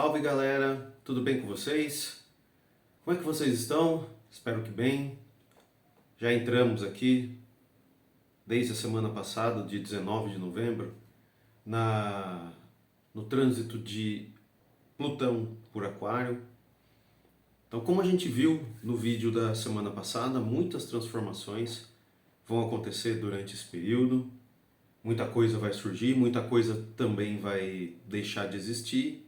Salve galera, tudo bem com vocês? Como é que vocês estão? Espero que bem. Já entramos aqui desde a semana passada, dia 19 de novembro, no trânsito de Plutão por Aquário. Então, como a gente viu no vídeo da semana passada, muitas transformações vão acontecer durante esse período. Muita coisa vai surgir, muita coisa também vai deixar de existir.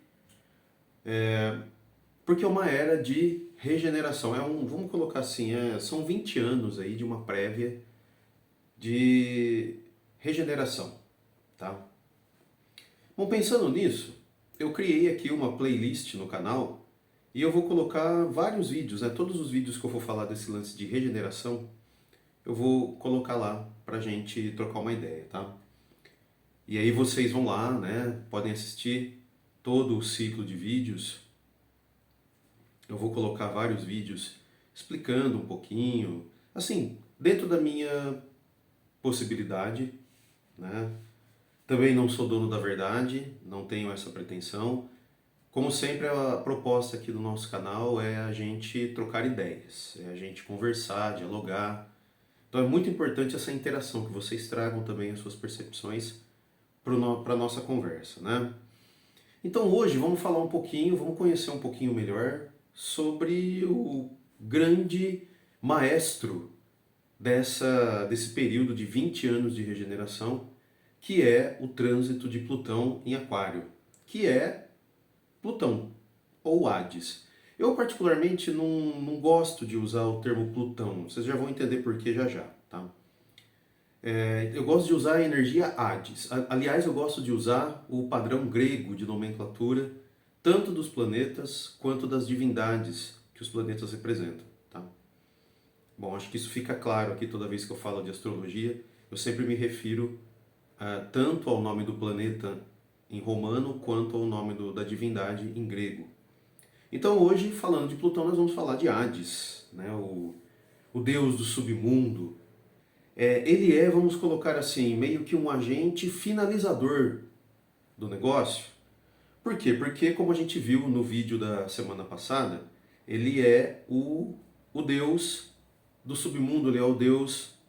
Porque é uma era de regeneração. Vamos colocar assim, são 20 anos aí de uma prévia de regeneração, tá? Bom, pensando nisso, eu criei aqui uma playlist no canal e eu vou colocar vários vídeos, né? Todos os vídeos que eu for falar desse lance de regeneração, eu vou colocar lá pra gente trocar uma ideia, tá? E aí vocês vão lá, né? Podem assistir todo o ciclo de vídeos. Eu vou colocar vários vídeos explicando um pouquinho, assim, dentro da minha possibilidade, né? Também não sou dono da verdade, não tenho essa pretensão. Como sempre, a proposta aqui do nosso canal é a gente trocar ideias, é a gente conversar, dialogar. Então é muito importante essa interação, que vocês tragam também as suas percepções para a nossa conversa, né? Então hoje vamos falar um pouquinho, vamos conhecer um pouquinho melhor sobre o grande maestro desse período de 20 anos de regeneração, que é o trânsito de Plutão em Aquário, que é Plutão, ou Hades. Eu particularmente não gosto de usar o termo Plutão, vocês já vão entender por que já já, tá? Eu gosto de usar a energia Hades. Aliás, eu gosto de usar o padrão grego de nomenclatura, tanto dos planetas quanto das divindades que os planetas representam, tá? Bom, acho que isso fica claro aqui toda vez que eu falo de astrologia. Eu sempre me refiro tanto ao nome do planeta em romano quanto ao nome da divindade em grego. Então hoje, falando de Plutão, nós vamos falar de Hades, né? O deus do submundo. Ele é, vamos colocar assim, meio que um agente finalizador do negócio. Por quê? Porque, como a gente viu no vídeo da semana passada, ele é o deus do submundo, ele é o deus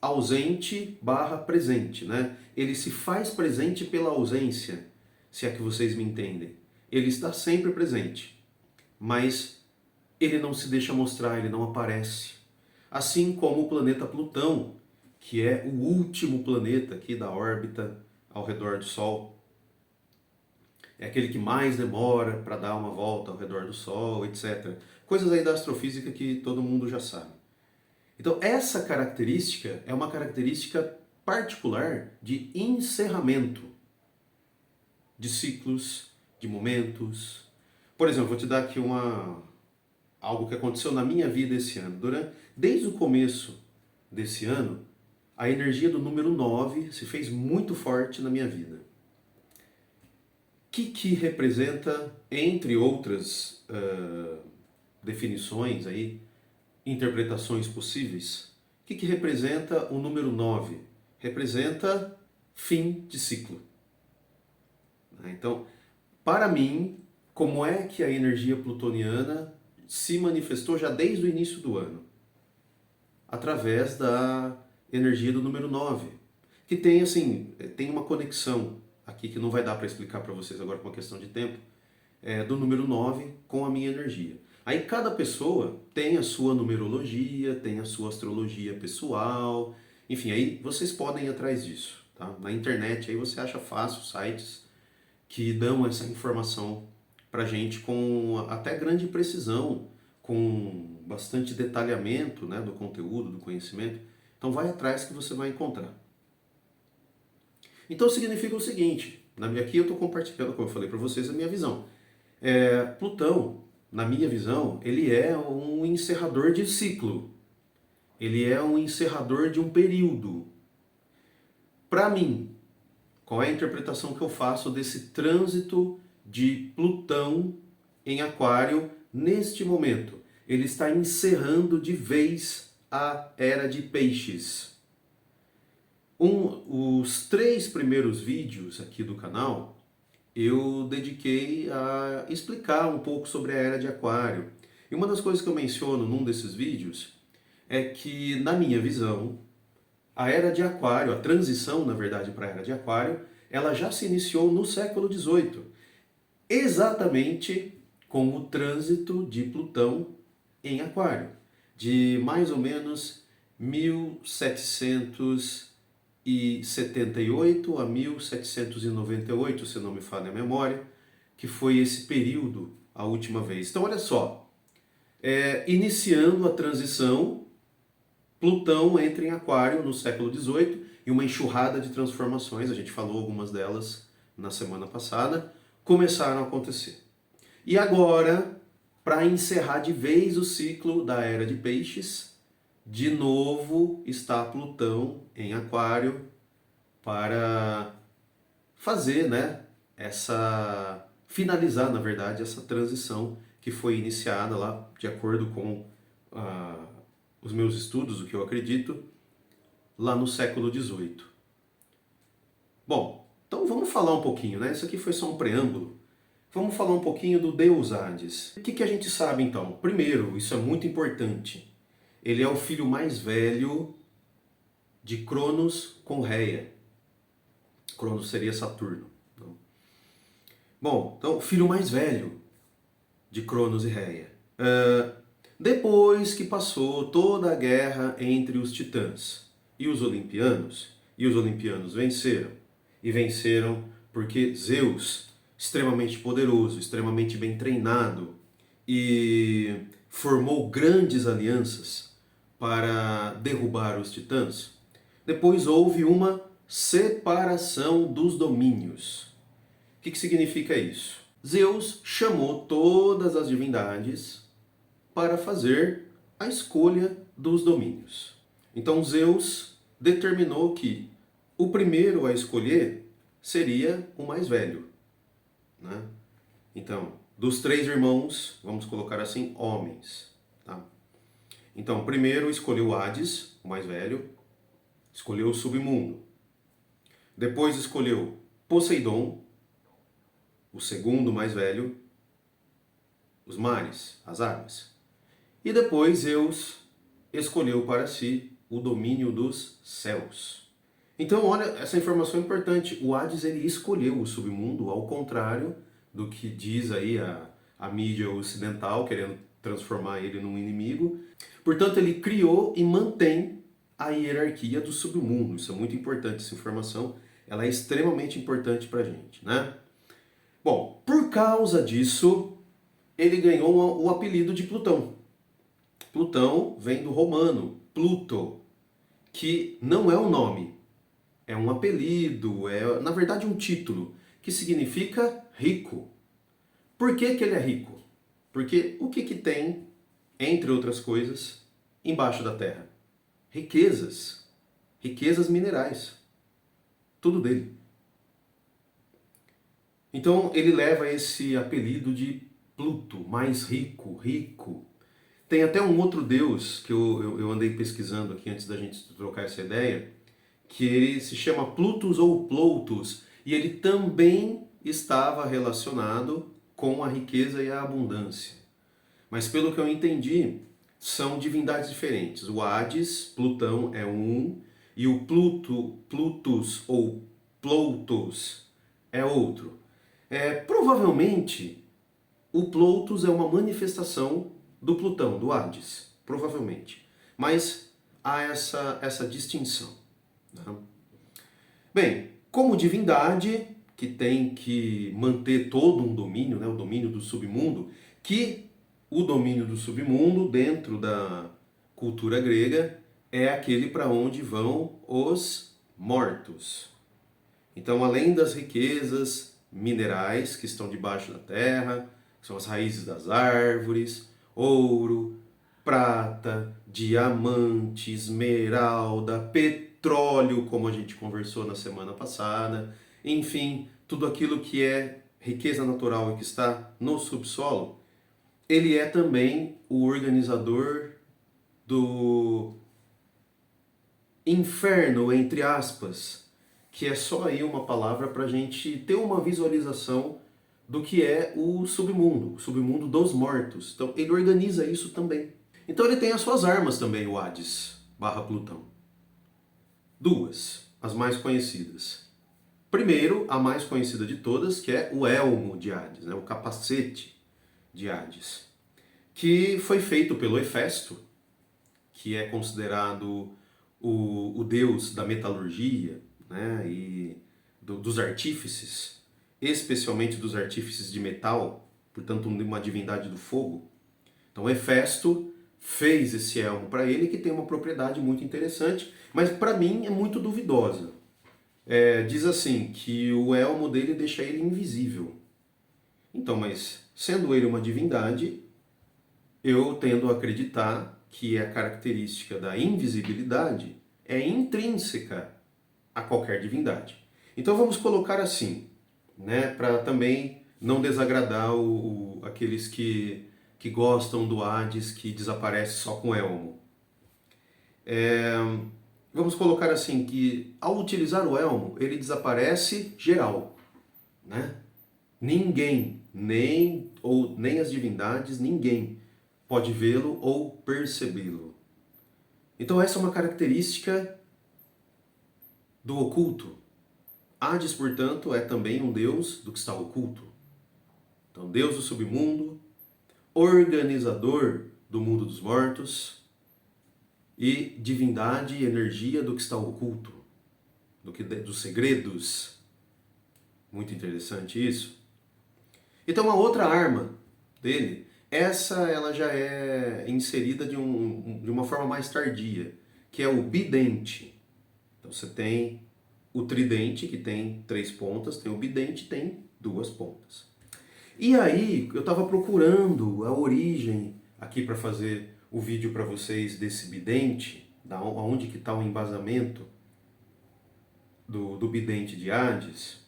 ausente barra presente, né? Ele se faz presente pela ausência, se é que vocês me entendem. Ele está sempre presente, mas ele não se deixa mostrar, ele não aparece. Assim como o planeta Plutão, que é o último planeta aqui da órbita ao redor do Sol. É aquele que mais demora para dar uma volta ao redor do Sol, etc. Coisas aí da astrofísica que todo mundo já sabe. Então, essa característica é uma característica particular de encerramento de ciclos, de momentos. Por exemplo, vou te dar aqui algo que aconteceu na minha vida esse ano. Desde o começo desse ano, a energia do número 9 se fez muito forte na minha vida. Que representa, entre outras definições aí, interpretações possíveis, o que representa o número 9? Representa fim de ciclo. Então, para mim, como é que a energia plutoniana se manifestou já desde o início do ano? Através da energia do número 9, que tem assim, tem uma conexão aqui que não vai dar para explicar para vocês agora por uma questão de tempo, do número 9 com a minha energia. Aí cada pessoa tem a sua numerologia, tem a sua astrologia pessoal, enfim, aí vocês podem ir atrás disso, tá? Na internet aí você acha fácil sites que dão essa informação pra gente com até grande precisão, com bastante detalhamento, né, do conteúdo, do conhecimento. Então vai atrás que você vai encontrar. Então significa o seguinte, aqui eu estou compartilhando, como eu falei para vocês, a minha visão. Plutão, na minha visão, ele é um encerrador de ciclo. Ele é um encerrador de um período. Para mim, qual é a interpretação que eu faço desse trânsito de Plutão em Aquário neste momento? Ele está encerrando de vez a era de Peixes. Os 3 primeiros vídeos aqui do canal, eu dediquei a explicar um pouco sobre a Era de Aquário. E uma das coisas que eu menciono num desses vídeos é que, na minha visão, a Era de Aquário, a transição, na verdade, para a Era de Aquário, ela já se iniciou no século XVIII, exatamente com o trânsito de Plutão em Aquário, de mais ou menos 1778 a 1798, se não me falha a memória, que foi esse período a última vez. Então, olha só, iniciando a transição, Plutão entra em Aquário no século XVIII e uma enxurrada de transformações, a gente falou algumas delas na semana passada, começaram a acontecer. E agora, para encerrar de vez o ciclo da Era de Peixes, de novo está Plutão em Aquário para fazer, né, finalizar, na verdade, essa transição que foi iniciada lá, de acordo com os meus estudos, o que eu acredito, lá no século XVIII. Bom, então vamos falar um pouquinho, né? Isso aqui foi só um preâmbulo. Vamos falar um pouquinho do deus Hades. O que a gente sabe então? Primeiro, isso é muito importante. Ele é o filho mais velho de Cronos com Reia. Cronos seria Saturno. Bom, então, o filho mais velho de Cronos e Reia. Depois que passou toda a guerra entre os titãs e os olimpianos venceram. E venceram porque Zeus, extremamente poderoso, extremamente bem treinado, e formou grandes alianças para derrubar os titãs. Depois houve uma separação dos domínios. O que significa isso? Zeus chamou todas as divindades para fazer a escolha dos domínios. Então Zeus determinou que o primeiro a escolher seria o mais velho, né? Então, dos 3 irmãos, vamos colocar assim, homens. Tá? Então, primeiro escolheu Hades, o mais velho, escolheu o submundo. Depois escolheu Poseidon, o segundo mais velho, os mares, as águas. E depois Zeus escolheu para si o domínio dos céus. Então, olha, essa informação é importante. O Hades, ele escolheu o submundo, ao contrário do que diz aí a mídia ocidental, querendo transformar ele num inimigo. Portanto, ele criou e mantém a hierarquia do submundo. Isso é muito importante, essa informação. Ela é extremamente importante para a gente, né? Bom, por causa disso, ele ganhou o apelido de Plutão. Plutão vem do romano, Pluto, que não é um nome, é um apelido, é na verdade um título, que significa rico. Por que ele é rico? Porque o que tem, entre outras coisas, embaixo da terra? Riquezas, riquezas minerais, tudo dele. Então ele leva esse apelido de Pluto, mais rico, rico. Tem até um outro deus que eu andei pesquisando aqui antes da gente trocar essa ideia, que ele se chama Plutus ou Ploutus, e ele também estava relacionado com a riqueza e a abundância. Mas pelo que eu entendi, são divindades diferentes. O Hades, Plutão, é um, e o Plutus ou Ploutos é outro. Provavelmente, o Ploutos é uma manifestação do Plutão, do Hades, provavelmente. Mas há essa distinção. Né? Bem, como divindade que tem que manter todo um domínio, né, o domínio do submundo, que o domínio do submundo, dentro da cultura grega, é aquele para onde vão os mortos. Então, além das riquezas minerais que estão debaixo da terra, que são as raízes das árvores, ouro, prata, diamante, esmeralda, petróleo, como a gente conversou na semana passada, enfim, tudo aquilo que é riqueza natural e que está no subsolo, ele é também o organizador do inferno, entre aspas, que é só aí uma palavra para a gente ter uma visualização do que é o submundo dos mortos. Então ele organiza isso também. Então ele tem as suas armas também, o Hades barra Plutão. Duas, as mais conhecidas. Primeiro, a mais conhecida de todas, que é o elmo de Hades, né? O capacete de Hades, que foi feito pelo Hefesto, que é considerado o deus da metalurgia, né? E dos artífices, especialmente dos artífices de metal, portanto uma divindade do fogo. Então Hefesto fez esse elmo para ele, que tem uma propriedade muito interessante, mas para mim é muito duvidosa. Diz assim, que o elmo dele deixa ele invisível. Então, mas sendo ele uma divindade, eu tendo a acreditar que a característica da invisibilidade é intrínseca a qualquer divindade. Então vamos colocar assim, né, para também não desagradar aqueles que gostam do Hades, que desaparece só com elmo. Vamos colocar assim, que ao utilizar o elmo, ele desaparece geral, né? Ninguém, nem as divindades, ninguém pode vê-lo ou percebê-lo. Então essa é uma característica do oculto. Hades, portanto, é também um deus do que está oculto. Então, deus do submundo, organizador do mundo dos mortos e divindade e energia do que está oculto, dos segredos. Muito interessante isso. Então, a outra arma dele, ela já é inserida de uma forma mais tardia, que é o bidente. Então, você tem o tridente, que tem 3 pontas, tem o bidente, que tem 2 pontas. E aí, eu estava procurando a origem aqui para fazer o vídeo para vocês desse bidente, onde que está o embasamento do bidente de Hades,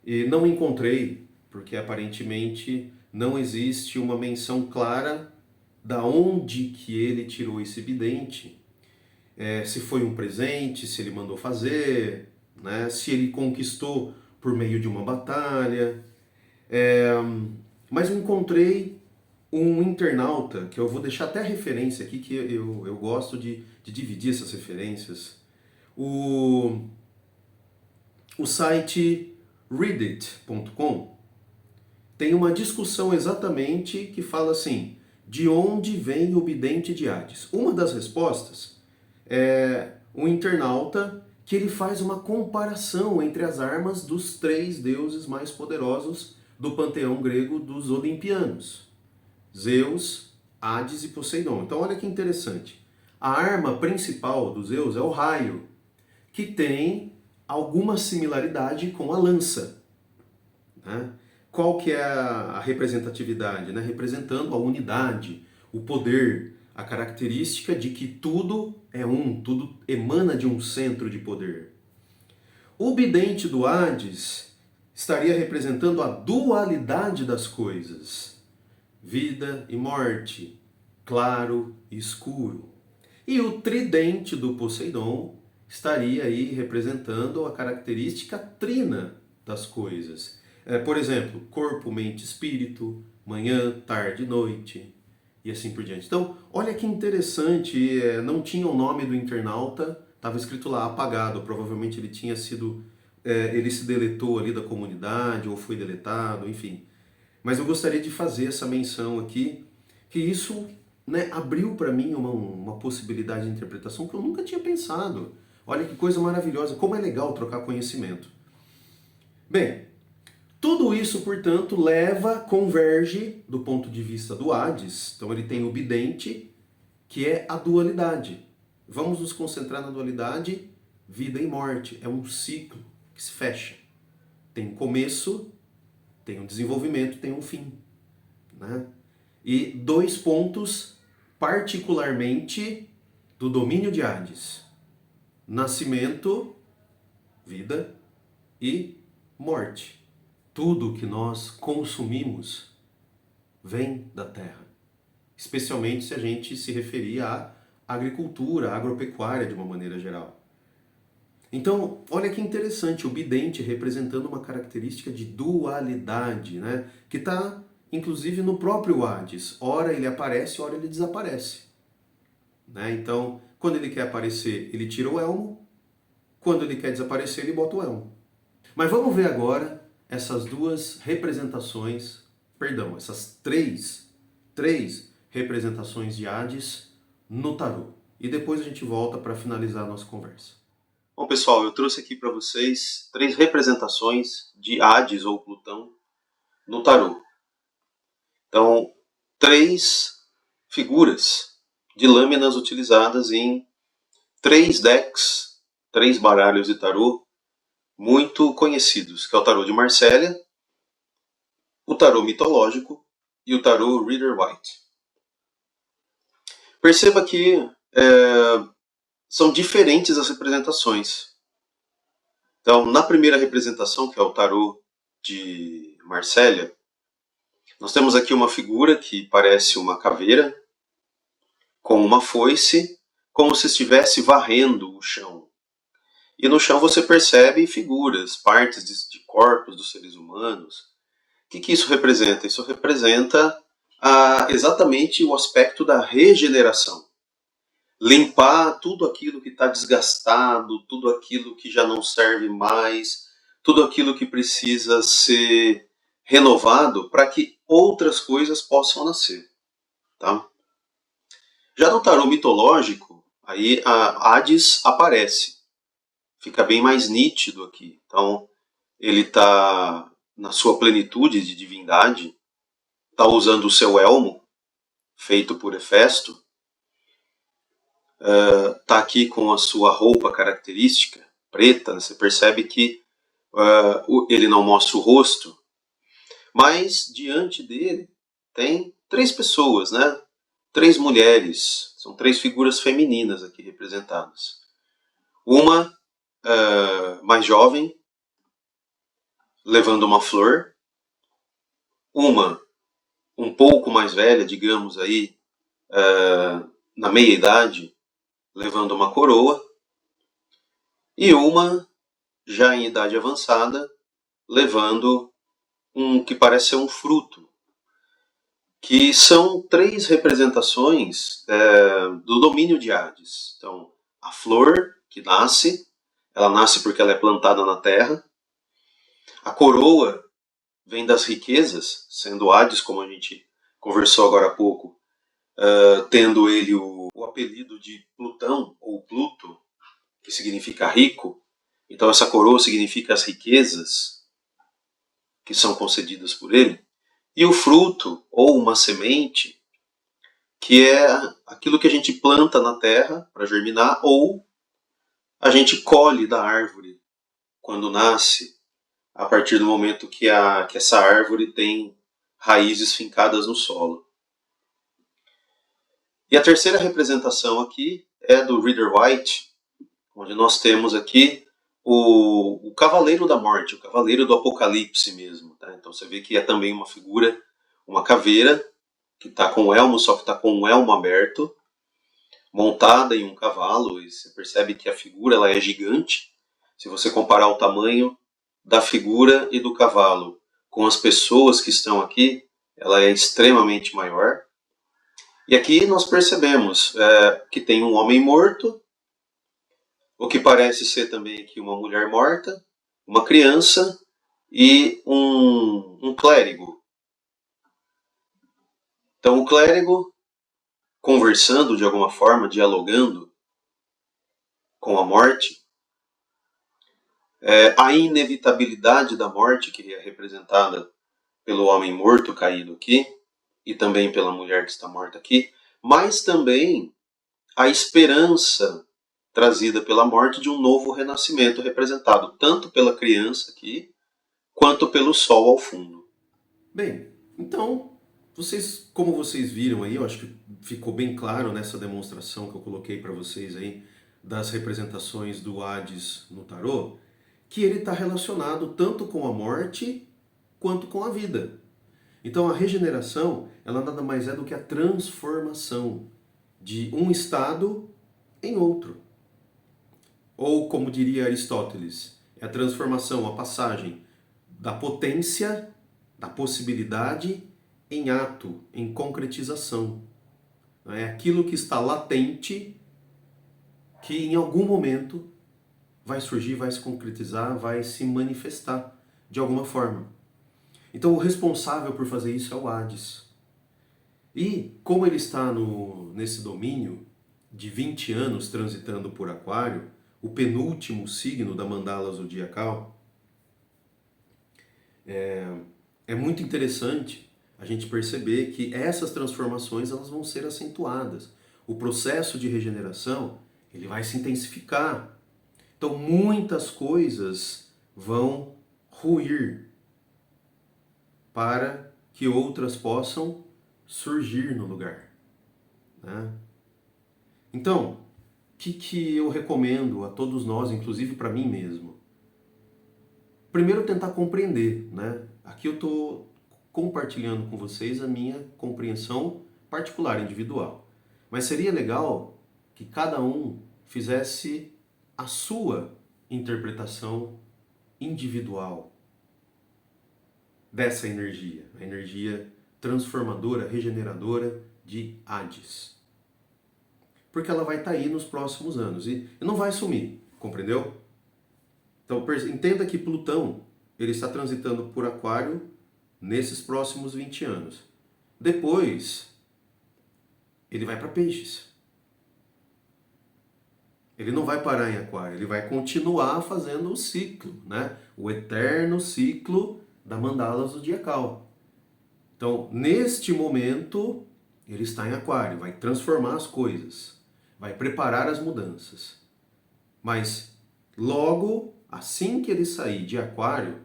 e não encontrei, porque aparentemente não existe uma menção clara da onde que ele tirou esse bidente, se foi um presente, se ele mandou fazer, né, se ele conquistou por meio de uma batalha. Mas eu encontrei um internauta, que eu vou deixar até a referência aqui, que eu gosto de dividir essas referências. O site reddit.com tem uma discussão exatamente que fala assim, de onde vem o bidente de Hades? Uma das respostas é um internauta que ele faz uma comparação entre as armas dos 3 deuses mais poderosos do panteão grego dos olimpianos: Zeus, Hades e Poseidon. Então olha que interessante. A arma principal dos Zeus é o raio, que tem alguma similaridade com a lança, né? Qual que é a representatividade? Né? Representando a unidade, o poder, a característica de que tudo é tudo emana de um centro de poder. O bidente do Hades estaria representando a dualidade das coisas, vida e morte, claro e escuro. E o tridente do Poseidon estaria aí representando a característica trina das coisas. Por exemplo, corpo, mente, espírito, manhã, tarde, noite, e assim por diante. Então, olha que interessante, não tinha o nome do internauta, estava escrito lá apagado, provavelmente ele tinha sido, ele se deletou ali da comunidade, ou foi deletado, enfim. Mas eu gostaria de fazer essa menção aqui, que isso, né, abriu para mim uma possibilidade de interpretação que eu nunca tinha pensado. Olha que coisa maravilhosa, como é legal trocar conhecimento. Bem, tudo isso, portanto, converge do ponto de vista do Hades. Então ele tem o bidente, que é a dualidade. Vamos nos concentrar na dualidade, vida e morte. É um ciclo que se fecha. Tem um começo, tem um desenvolvimento, tem um fim, né? E 2 pontos, particularmente, do domínio de Hades: nascimento, vida, e morte. Tudo que nós consumimos vem da terra, especialmente se a gente se referir à agricultura, à agropecuária de uma maneira geral. Então, olha que interessante, o bidente representando uma característica de dualidade, né? Que está, inclusive, no próprio Hades. Ora ele aparece, ora ele desaparece. Né? Então, quando ele quer aparecer, ele tira o elmo. Quando ele quer desaparecer, ele bota o elmo. Mas vamos ver agora essas duas representações, perdão, essas três representações de Hades no tarô. E depois a gente volta para finalizar a nossa conversa. Bom, pessoal, eu trouxe aqui para vocês 3 representações de Hades ou Plutão no tarô. Então, 3 figuras de lâminas utilizadas em 3 decks, 3 baralhos de tarô muito conhecidos, que é o tarô de Marsella, o tarô mitológico e o tarô Rider-Waite. Perceba que são diferentes as representações. Então, na primeira representação, que é o tarô de Marsella, nós temos aqui uma figura que parece uma caveira, com uma foice, como se estivesse varrendo o chão. E no chão você percebe figuras, partes de corpos dos seres humanos. O que isso representa? Isso representa exatamente o aspecto da regeneração. Limpar tudo aquilo que está desgastado, tudo aquilo que já não serve mais, tudo aquilo que precisa ser renovado para que outras coisas possam nascer. Tá? Já no tarô mitológico, aí a Hades aparece. Fica bem mais nítido aqui. Então, ele está na sua plenitude de divindade, está usando o seu elmo, feito por Hefesto, está aqui com a sua roupa característica, preta, né? Você percebe que ele não mostra o rosto, mas diante dele tem 3 pessoas, né? 3 mulheres, são 3 figuras femininas aqui representadas. Uma mais jovem, levando uma flor, uma um pouco mais velha, digamos aí, na meia idade, levando uma coroa, e uma já em idade avançada, levando um que parece ser um fruto, que são 3 representações do domínio de Hades. Então, a flor que nasce, ela nasce porque ela é plantada na terra. A coroa vem das riquezas, sendo Hades, como a gente conversou agora há pouco, tendo ele o apelido de Plutão, ou Pluto, que significa rico. Então essa coroa significa as riquezas que são concedidas por ele. E o fruto, ou uma semente, que é aquilo que a gente planta na terra para germinar, ou a gente colhe da árvore quando nasce, a partir do momento que essa árvore tem raízes fincadas no solo. E a terceira representação aqui é do Rider-Waite, onde nós temos aqui o Cavaleiro da Morte, o Cavaleiro do Apocalipse mesmo. Tá? Então você vê que é também uma figura, uma caveira, que está com o elmo, só que está com o elmo aberto, montada em um cavalo, e você percebe que a figura ela é gigante. Se você comparar o tamanho da figura e do cavalo com as pessoas que estão aqui, ela é extremamente maior. E aqui nós percebemos que tem um homem morto, o que parece ser também aqui uma mulher morta, uma criança e um clérigo. Então o clérigo, conversando de alguma forma, dialogando com a morte, a inevitabilidade da morte, que é representada pelo homem morto caído aqui, e também pela mulher que está morta aqui, mas também a esperança trazida pela morte de um novo renascimento, representado tanto pela criança aqui, quanto pelo sol ao fundo. Bem, então, como vocês viram aí, eu acho que ficou bem claro nessa demonstração que eu coloquei para vocês aí, das representações do Hades no tarô, que ele está relacionado tanto com a morte quanto com a vida. Então a regeneração, ela nada mais é do que a transformação de um estado em outro. Ou, como diria Aristóteles, é a transformação, a passagem da potência, da possibilidade em ato, em concretização. É aquilo que está latente, que em algum momento vai surgir, vai se concretizar, vai se manifestar de alguma forma. Então o responsável por fazer isso é o Hades. E como ele está nesse domínio de 20 anos transitando por Aquário, o penúltimo signo da mandala zodiacal, é muito interessante a gente perceber que essas transformações elas vão ser acentuadas. O processo de regeneração ele vai se intensificar. Então muitas coisas vão ruir para que outras possam surgir no lugar, né? Então, o que eu recomendo a todos nós, inclusive para mim mesmo? Primeiro tentar compreender, né? Aqui eu estou compartilhando com vocês a minha compreensão particular, individual. Mas seria legal que cada um fizesse a sua interpretação individual dessa energia, a energia transformadora, regeneradora de Hades. Porque ela vai estar aí nos próximos anos e não vai sumir, compreendeu? Então entenda que Plutão ele está transitando por Aquário nesses próximos 20 anos. Depois, ele vai para Peixes. Ele não vai parar em Aquário, ele vai continuar fazendo o ciclo, né? O eterno ciclo da mandala zodiacal. Então, neste momento, ele está em Aquário, vai transformar as coisas, vai preparar as mudanças. Mas logo, assim que ele sair de Aquário,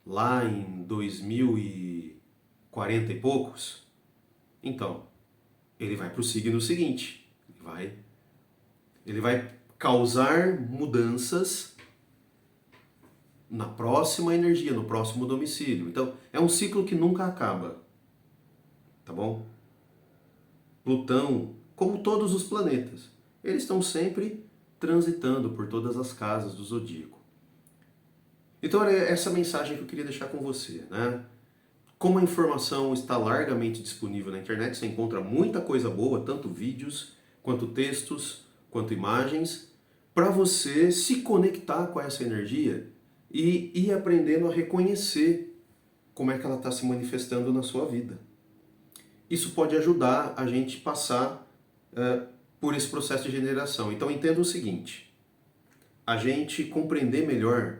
lá em 2040 e poucos, então, ele vai para o signo seguinte. Ele vai causar mudanças na próxima energia, no próximo domicílio. Então, é um ciclo que nunca acaba. Tá bom? Plutão, como todos os planetas, eles estão sempre transitando por todas as casas do zodíaco. Então, era essa mensagem que eu queria deixar com você, né? Como a informação está largamente disponível na internet, você encontra muita coisa boa, tanto vídeos, quanto textos, quanto imagens, para você se conectar com essa energia e ir aprendendo a reconhecer como é que ela está se manifestando na sua vida. Isso pode ajudar a gente passar por esse processo de regeneração. Então entenda o seguinte, a gente compreender melhor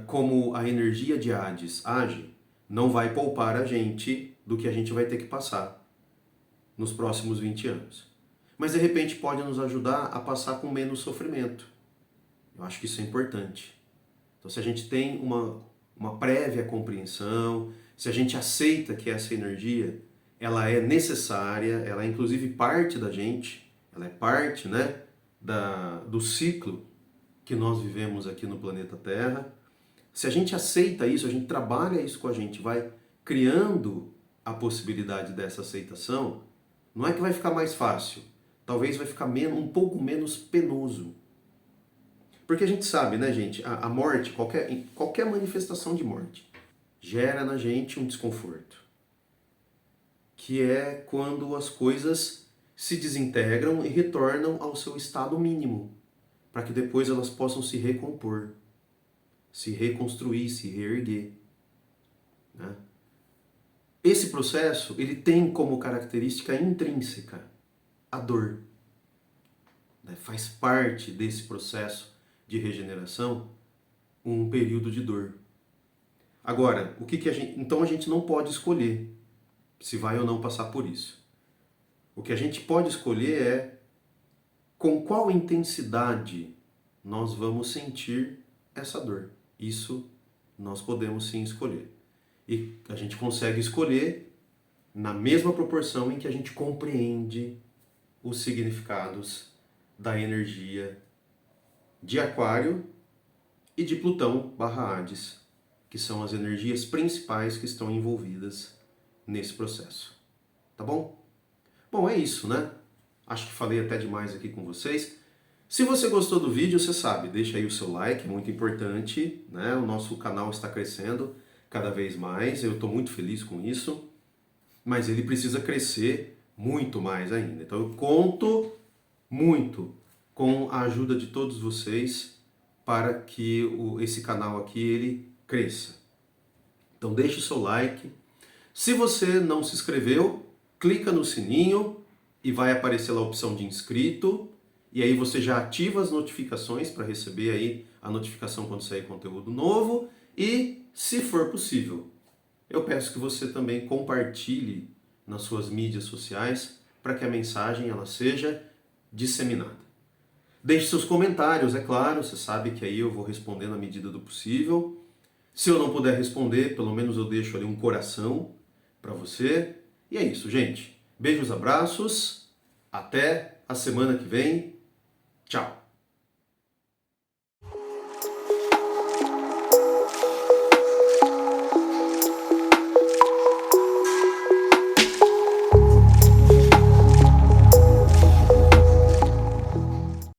como a energia de Hades age, não vai poupar a gente do que a gente vai ter que passar nos próximos 20 anos. Mas de repente pode nos ajudar a passar com menos sofrimento. Eu acho que isso é importante. Então se a gente tem uma prévia compreensão, se a gente aceita que essa energia ela é necessária, ela é inclusive parte da gente, ela é parte, né, do ciclo que nós vivemos aqui no planeta Terra. Se a gente aceita isso, a gente trabalha isso com a gente, vai criando a possibilidade dessa aceitação, não é que vai ficar mais fácil, talvez vai ficar um pouco menos penoso. Porque a gente sabe, né, gente, a morte, qualquer manifestação de morte, gera na gente um desconforto. Que é quando as coisas se desintegram e retornam ao seu estado mínimo, para que depois elas possam se recompor, se reconstruir, se reerguer, né? Esse processo ele tem como característica intrínseca a dor, né? Faz parte desse processo de regeneração um período de dor. Agora, então a gente não pode escolher se vai ou não passar por isso. O que a gente pode escolher é com qual intensidade nós vamos sentir essa dor. Isso nós podemos sim escolher. E a gente consegue escolher na mesma proporção em que a gente compreende os significados da energia de Aquário e de Plutão/Hades, que são as energias principais que estão envolvidas nesse processo. Tá bom? Bom, é isso, né? Acho que falei até demais aqui com vocês. Se você gostou do vídeo, você sabe, deixa aí o seu like, é muito importante, né? O nosso canal está crescendo cada vez mais, eu estou muito feliz com isso, mas ele precisa crescer muito mais ainda. Então eu conto muito com a ajuda de todos vocês para que esse canal aqui ele cresça. Então deixe o seu like. Se você não se inscreveu, clica no sininho e vai aparecer lá a opção de inscrito. E aí você já ativa as notificações para receber aí a notificação quando sair conteúdo novo. E, se for possível, eu peço que você também compartilhe nas suas mídias sociais para que a mensagem ela seja disseminada. Deixe seus comentários, é claro, você sabe que aí eu vou responder na medida do possível. Se eu não puder responder, pelo menos eu deixo ali um coração para você. E é isso, gente. Beijos, abraços. Até a semana que vem. Tchau.